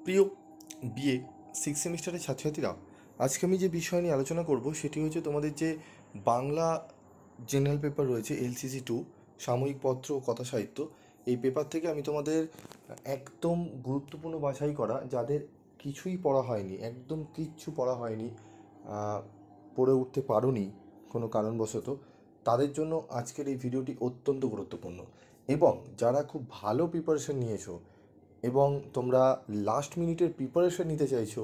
প্রিয় BA six সেমিস্টারের ছাত্রছাত্রীরা, আজকে আমি যে বিষয় নিয়ে আলোচনা করব সেটি হচ্ছে তোমাদের যে বাংলা জেনারেল পেপার রয়েছে LCC 2 সাময়িক পত্র ও কথা সাহিত্য। এই পেপার থেকে আমি তোমাদের একদম গুরুত্বপূর্ণ বাছাই করা, যাদের কিছুই পড়া হয়নি, একদম কিচ্ছু পড়া হয়নি, পড়ে উঠতে পারোনি কোনো কারণবশত, তাদের জন্য আজকের এই ভিডিওটি অত্যন্ত গুরুত্বপূর্ণ। এবং যারা খুব ভালো প্রিপারেশন নিয়েছো এবং তোমরা লাস্ট মিনিটের প্রিপারেশন নিতে চাইছো,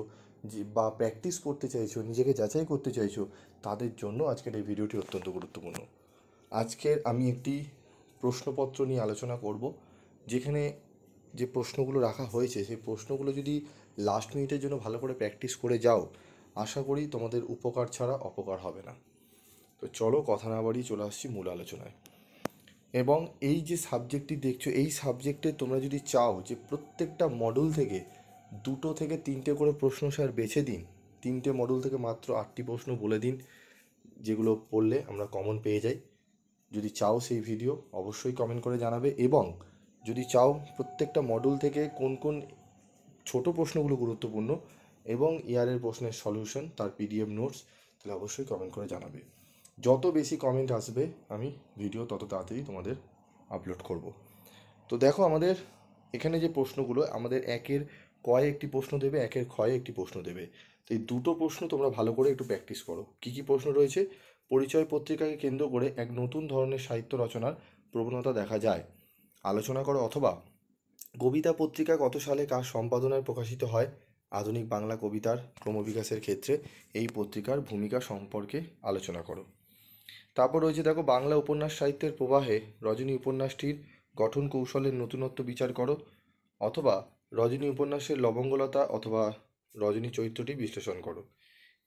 যে বা প্র্যাকটিস করতে চাইছো, নিজেকে যাচাই করতে চাইছো, তাদের জন্য আজকের এই ভিডিওটি অত্যন্ত গুরুত্বপূর্ণ। আজকের আমি একটি প্রশ্নপত্র নিয়ে আলোচনা করব, যেখানে যে প্রশ্নগুলো রাখা হয়েছে সেই প্রশ্নগুলো যদি লাস্ট মিনিটের জন্য ভালো করে প্র্যাকটিস করে যাও, আশা করি তোমাদের উপকার ছাড়া অপকার হবে না। তো চলো কথা না বাড়িয়ে চলে আসছি মূল আলোচনায়। এবং এই যে সাবজেক্টটি দেখছো, এই সাবজেক্টে তোমরা যদি চাও যে প্রত্যেকটা মডেল থেকে 2 থেকে 3টে করে প্রশ্ন স্যার বেছে দিন, 3টে মডেল থেকে মাত্র 8টি প্রশ্ন বলে দিন যেগুলো পড়লে আমরা কমন পেয়ে যাই, যদি চাও সেই ভিডিও অবশ্যই কমেন্ট করে জানাবে। এবং যদি চাও প্রত্যেকটা মডেল থেকে কোন কোন ছোট প্রশ্নগুলো গুরুত্বপূর্ণ এবং ইয়ারের প্রশ্নের সলিউশন, তার PDF নোটস, তাহলে অবশ্যই কমেন্ট করে জানাবে। যত বেশি কমেন্ট আসবে আমি ভিডিও তত তাড়াতাড়ি তোমাদের আপলোড করব। তো দেখো, আমাদের এখানে যে প্রশ্নগুলো, আমাদের একের কয়ে একটি প্রশ্ন দেবে, একের ক্ষয়ে একটি প্রশ্ন দেবে। তো এই দুটো প্রশ্ন তোমরা ভালো করে একটু প্র্যাকটিস করো। কী কী প্রশ্ন রয়েছে? পরিচয় পত্রিকাকে কেন্দ্র করে এক নতুন ধরনের সাহিত্য রচনার প্রবণতা দেখা যায়, আলোচনা করো। অথবা কবিতা পত্রিকা কত সালে কার সম্পাদনায় প্রকাশিত হয়? আধুনিক বাংলা কবিতার ক্রমবিকাশের ক্ষেত্রে এই পত্রিকার ভূমিকা সম্পর্কে আলোচনা করো। তারপর রয়েছে দেখো, বাংলা উপন্যাস সাহিত্যের প্রবাহে রজনী উপন্যাসটির গঠন কৌশলের নতুনত্ব বিচার করো। অথবা রজনী উপন্যাসের লবঙ্গলতা অথবা রজনী চরিত্রটি বিশ্লেষণ করো।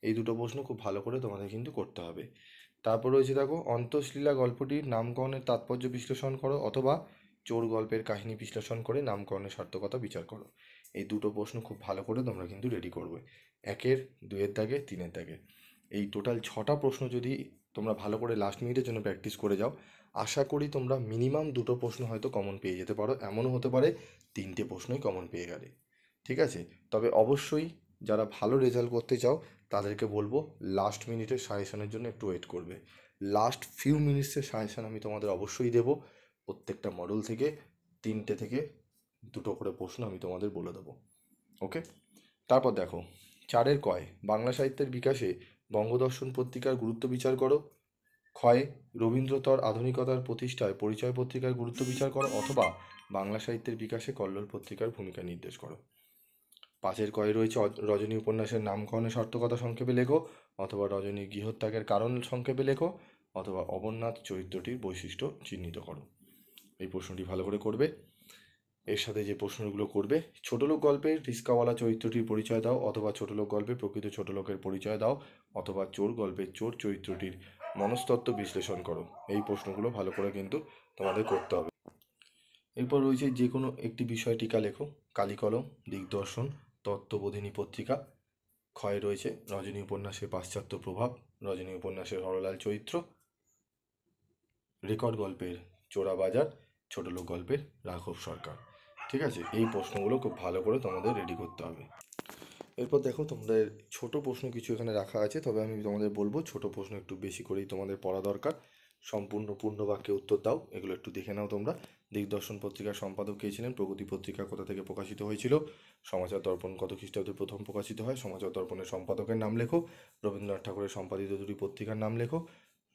এই দুটো প্রশ্ন খুব ভালো করে তোমাদের কিন্তু করতে হবে। তারপর রয়েছে দেখো, অন্তঃলীলা গল্পটির নামকরণের তাৎপর্য বিশ্লেষণ করো। অথবা চোর গল্পের কাহিনী বিশ্লেষণ করে নামকরণের সার্থকতা বিচার করো। এই দুটো প্রশ্ন খুব ভালো করে তোমরা কিন্তু রেডি করবে, একের, দুয়ের দাগে, তিনের দাগে। এই টোটাল 6টা প্রশ্ন যদি তোমরা ভালো করে লাস্ট মিনিটের জন্য প্র্যাকটিস করে যাও, আশা করি তোমরা মিনিমাম 2টো প্রশ্ন হয়তো কমন পেয়ে যেতে পারো, এমনও হতে পারে 3টে প্রশ্নই কমন পেয়ে গেলে। ঠিক আছে? তবে অবশ্যই যারা ভালো রেজাল্ট করতে চাও তাদেরকে বলবো লাস্ট মিনিটের সাজেশনের জন্য একটু ওয়েট করবে। লাস্ট ফিউ মিনিটসের সাজেশন আমি তোমাদের অবশ্যই দেবো। প্রত্যেকটা মডেল থেকে 3টে থেকে 2টো করে প্রশ্ন আমি তোমাদের বলে দেবো। ওকে? তারপর দেখো, 4এর কয়, বাংলা সাহিত্যের বিকাশে বঙ্গদর্শন পত্রিকার গুরুত্ব বিচার করো। ক্ষয়ে, রবীন্দ্রতর আধুনিকতার প্রতিষ্ঠায় পরিচয় পত্রিকার গুরুত্ব বিচার করো। অথবা বাংলা সাহিত্যের বিকাশে কল্লোল পত্রিকার ভূমিকা নির্দেশ করো। 5এর কয়ে রয়েছে, রজনী উপন্যাসের নামকরণের সার্থকতা সংক্ষেপে লেখো। অথবা রজনীর গৃহত্যাগের কারণ সংক্ষেপে লেখো। অথবা অমরনাথ চরিত্রটির বৈশিষ্ট্য চিহ্নিত করো। এই প্রশ্নটি ভালো করে করবে। এর সাথে যে প্রশ্নগুলো করবে, ছোটলোক গল্পের রিস্কাওয়ালা চরিত্রটির পরিচয় দাও। অথবা ছোটলোক গল্পে প্রকৃত ছোটলোকের পরিচয় দাও। অথবা চোর গল্পের চোর চরিত্রটির মনস্তত্ত্ব বিশ্লেষণ করো। এই প্রশ্নগুলো ভালো করে কিন্তু তোমাদের করতে হবে। এরপর রয়েছে যে কোনো একটি বিষয় টিকা লেখো। কালিকলম, দিগদর্শন, তত্ত্ববোধিনী পত্রিকা। ক্ষয়ে রয়েছে রজনী উপন্যাসের পাশ্চাত্য প্রভাব, রজনী উপন্যাসের হরলাল চরিত্র, রেকর্ড গল্পের চোরাবাজার, ছোটলোক গল্পের রাঘব সরকার। ঠিক আছে? এই প্রশ্নগুলো খুব ভালো করে তোমাদের রেডি করতে হবে। এরপর দেখো, তোমাদের ছোট প্রশ্ন কিছু এখানে রাখা আছে, তবে আমি তোমাদের বলবো ছোট প্রশ্ন একটু বেশি করেই তোমাদের পড়া দরকার। সম্পূর্ণ পূর্ণ বাক্যে উত্তর দাও, এগুলো একটু দেখে নাও তোমরা। দিগদর্শন পত্রিকার সম্পাদক কে ছিলেন? প্রগতি পত্রিকা কোথা থেকে প্রকাশিত হয়েছিল? সমাচার দর্পণ কত খ্রিস্টাব্দে প্রথম প্রকাশিত হয়? সমাচার দর্পণের সম্পাদকের নাম লেখো। রবীন্দ্রনাথ ঠাকুরের সম্পাদিত দুটি পত্রিকার নাম লেখো।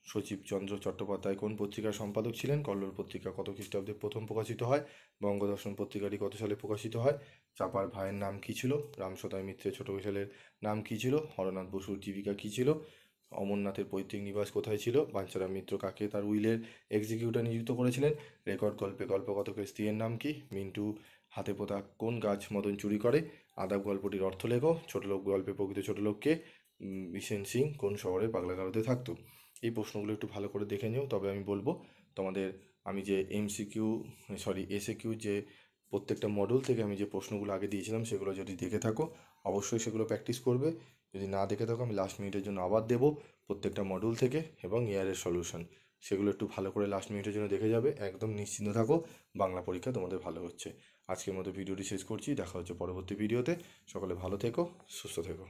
সচিবচন্দ্র চট্টোপাধ্যায় কোন পত্রিকার সম্পাদক ছিলেন? কল্লোল পত্রিকা কত খ্রিস্টাব্দে প্রথম প্রকাশিত হয়? বঙ্গদর্শন পত্রিকাটি কত সালে প্রকাশিত হয়? চাপার ভাইয়ের নাম কী ছিল? রামসদয় মিত্রের ছোট ছেলের নাম কী ছিল? হরনাথ বসুর জীবিকা কী ছিল? অমরনাথের পৈতৃক নিবাস কোথায় ছিল? বাঞ্ছারাম মিত্র কাকে তার উইলের এক্সিকিউটর নিযুক্ত করেছিলেন? রেকর্ড গল্পে গল্পকথকের স্ত্রীর নাম কি? মিন্টু হাতে পোতা কোন গাছ মদন চুরি করে? আদাব গল্পটির অর্থ লেখো। ছোটলোক গল্পে প্রকৃত ছোটলোককে? বিশেন সিং কোন শহরে পাগলাগারদে থাকতো? এই প্রশ্নগুলো একটু ভালো করে দেখে নিও। তবে আমি বলবো তোমাদের, আমি যে এসএকিউ যে প্রত্যেকটা মডেল থেকে আমি যে প্রশ্নগুলো আগে দিয়েছিলাম সেগুলো যদি দেখে থাকো অবশ্যই সেগুলো প্র্যাকটিস করবে। যদি না দেখে থাকো আমি লাস্ট মিনিটের জন্য আবার দেবো প্রত্যেকটা মডেল থেকে এবং ইয়ারের সলিউশন, সেগুলো একটু ভালো করে লাস্ট মিনিটের জন্য দেখে যাবে। একদম নিশ্চিন্ত থাকো, বাংলা পরীক্ষা তোমাদের ভালো হচ্ছে। আজকের মতো ভিডিওটি শেষ করছি, দেখা হচ্ছে পরবর্তী ভিডিওতে। সকলে ভালো থেকো, সুস্থ থেকো।